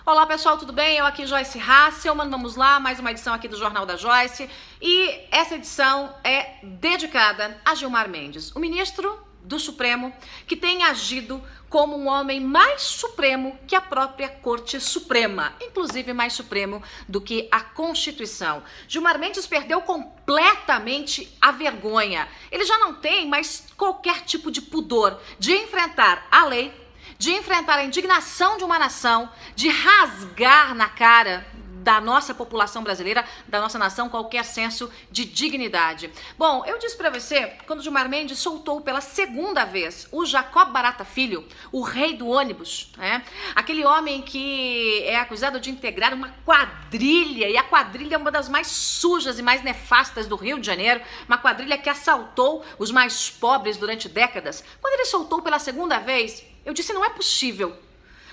Olá pessoal, tudo bem? Eu aqui, Joyce Hasselman, vamos lá, mais uma edição aqui do Jornal da Joyce. E essa edição é dedicada a Gilmar Mendes, o ministro do Supremo, que tem agido como um homem mais supremo que a própria Corte Suprema, inclusive mais supremo do que a Constituição. Gilmar Mendes perdeu completamente a vergonha. Ele já não tem mais qualquer tipo de pudor de enfrentar a lei, de enfrentar a indignação de uma nação, de rasgar na cara da nossa população brasileira, da nossa nação, qualquer senso de dignidade. Bom, eu disse pra você, quando Gilmar Mendes soltou pela segunda vez o Jacob Barata Filho, o rei do ônibus, né? Aquele homem que é acusado de integrar uma quadrilha, e a quadrilha é uma das mais sujas e mais nefastas do Rio de Janeiro, uma quadrilha que assaltou os mais pobres durante décadas. Quando ele soltou pela segunda vez, eu disse, não é possível.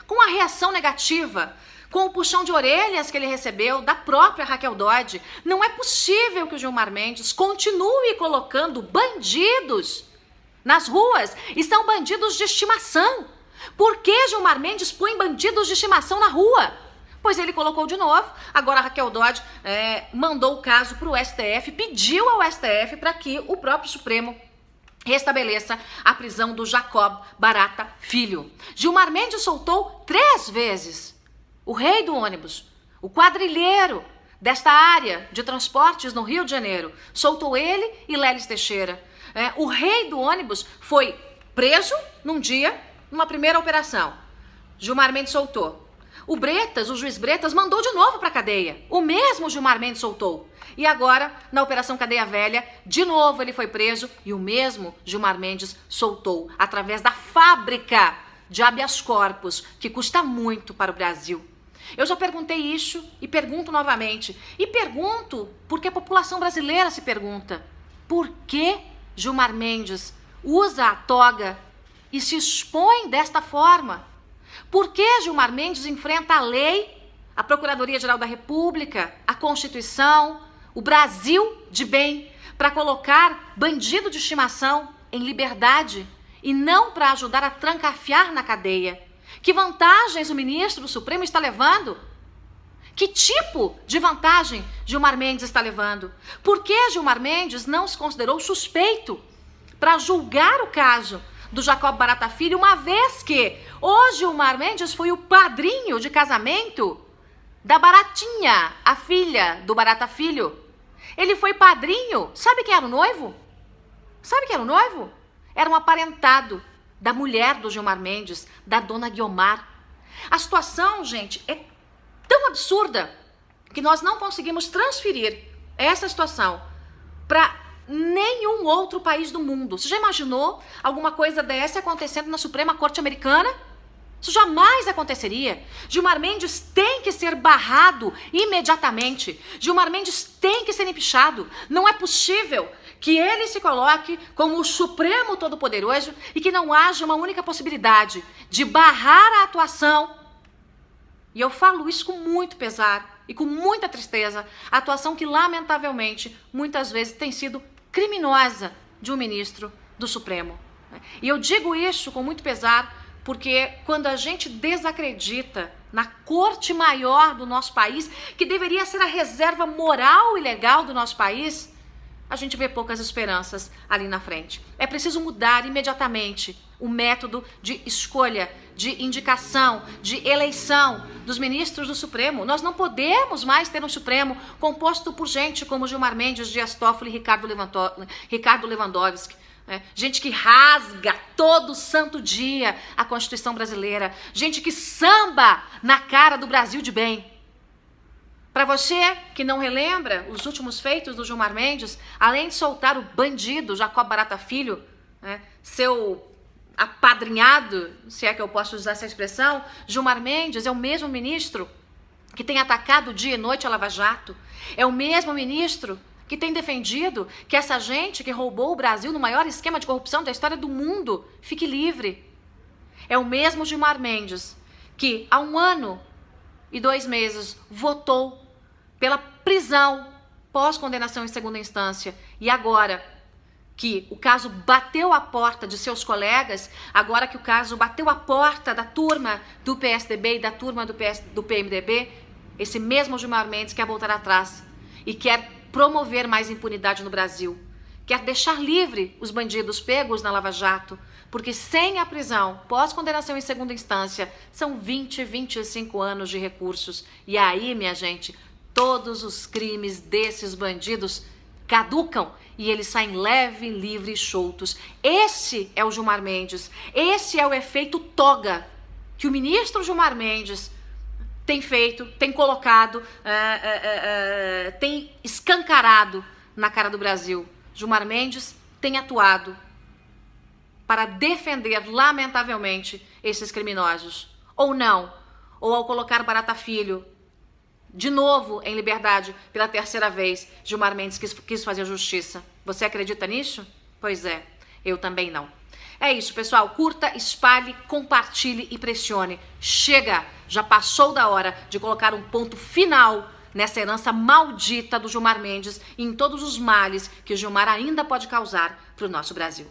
Com a reação negativa, com o puxão de orelhas que ele recebeu da própria Raquel Dodge, não é possível que o Gilmar Mendes continue colocando bandidos nas ruas, e são bandidos de estimação. Por que Gilmar Mendes põe bandidos de estimação na rua? Pois ele colocou de novo, agora a Raquel Dodge mandou o caso para o STF, pediu ao STF para que o próprio Supremo restabeleça a prisão do Jacob Barata Filho. Gilmar Mendes soltou 3 vezes o rei do ônibus, o quadrilheiro desta área de transportes no Rio de Janeiro. Soltou ele e Lelis Teixeira. O rei do ônibus foi preso num dia, numa primeira operação. Gilmar Mendes soltou. O Bretas, o juiz Bretas, mandou de novo para a cadeia. O mesmo Gilmar Mendes soltou. E agora, na Operação Cadeia Velha, de novo ele foi preso e o mesmo Gilmar Mendes soltou através da fábrica de habeas corpus, que custa muito para o Brasil. Eu já perguntei isso e pergunto novamente. E pergunto porque a população brasileira se pergunta. Por que Gilmar Mendes usa a toga e se expõe desta forma? Por que Gilmar Mendes enfrenta a lei, a Procuradoria-Geral da República, a Constituição, o Brasil de bem, para colocar bandido de estimação em liberdade e não para ajudar a trancafiar na cadeia? Que vantagens o ministro do Supremo está levando? Que tipo de vantagem Gilmar Mendes está levando? Por que Gilmar Mendes não se considerou suspeito para julgar o caso do Jacob Barata Filho, uma vez que o Gilmar Mendes foi o padrinho de casamento da Baratinha, a filha do Barata Filho? Ele foi padrinho. Sabe quem era o noivo? Sabe quem era o noivo? Era um aparentado da mulher do Gilmar Mendes, da dona Guiomar. A situação, gente, é tão absurda que nós não conseguimos transferir essa situação para nenhum outro país do mundo. Você já imaginou alguma coisa dessa acontecendo na Suprema Corte Americana? Isso jamais aconteceria. Gilmar Mendes tem que ser barrado imediatamente. Gilmar Mendes tem que ser empichado. Não é possível que ele se coloque como o Supremo Todo-Poderoso e que não haja uma única possibilidade de barrar a atuação. E eu falo isso com muito pesar e com muita tristeza. A atuação que, lamentavelmente, muitas vezes tem sido criminosa de um ministro do Supremo. E eu digo isso com muito pesar porque quando a gente desacredita na Corte Maior do nosso país, que deveria ser a reserva moral e legal do nosso país, a gente vê poucas esperanças ali na frente. É preciso mudar imediatamente o método de escolha, de indicação, de eleição dos ministros do Supremo. Nós não podemos mais ter um Supremo composto por gente como Gilmar Mendes, Dias Toffoli e Ricardo Lewandowski. Gente que rasga todo santo dia a Constituição brasileira. Gente que samba na cara do Brasil de bem. Para você que não relembra os últimos feitos do Gilmar Mendes, além de soltar o bandido Jacob Barata Filho, seu apadrinhado, se é que eu posso usar essa expressão, Gilmar Mendes é o mesmo ministro que tem atacado dia e noite a Lava Jato. É o mesmo ministro que tem defendido que essa gente que roubou o Brasil no maior esquema de corrupção da história do mundo fique livre. É o mesmo Gilmar Mendes que há 1 ano e 2 meses votou pela prisão pós-condenação em segunda instância e agora que o caso bateu a porta de seus colegas, agora que o caso bateu a porta da turma do PSDB e da turma do PMDB, esse mesmo Gilmar Mendes quer voltar atrás e quer promover mais impunidade no Brasil, quer deixar livre os bandidos pegos na Lava Jato, porque sem a prisão, pós-condenação em segunda instância, são 20, 25 anos de recursos. E aí, minha gente, todos os crimes desses bandidos caducam e eles saem leve, livre e soltos. Esse é o Gilmar Mendes, esse é o efeito toga que o ministro Gilmar Mendes tem feito, tem colocado, tem escancarado na cara do Brasil. Gilmar Mendes tem atuado para defender, lamentavelmente, esses criminosos. Ou não, ou ao colocar Barata Filho de novo em liberdade pela terceira vez, Gilmar Mendes quis fazer justiça. Você acredita nisso? Pois é, eu também não. É isso, pessoal. Curta, espalhe, compartilhe e pressione. Chega! Já passou da hora de colocar um ponto final nessa herança maldita do Gilmar Mendes e em todos os males que o Gilmar ainda pode causar para o nosso Brasil.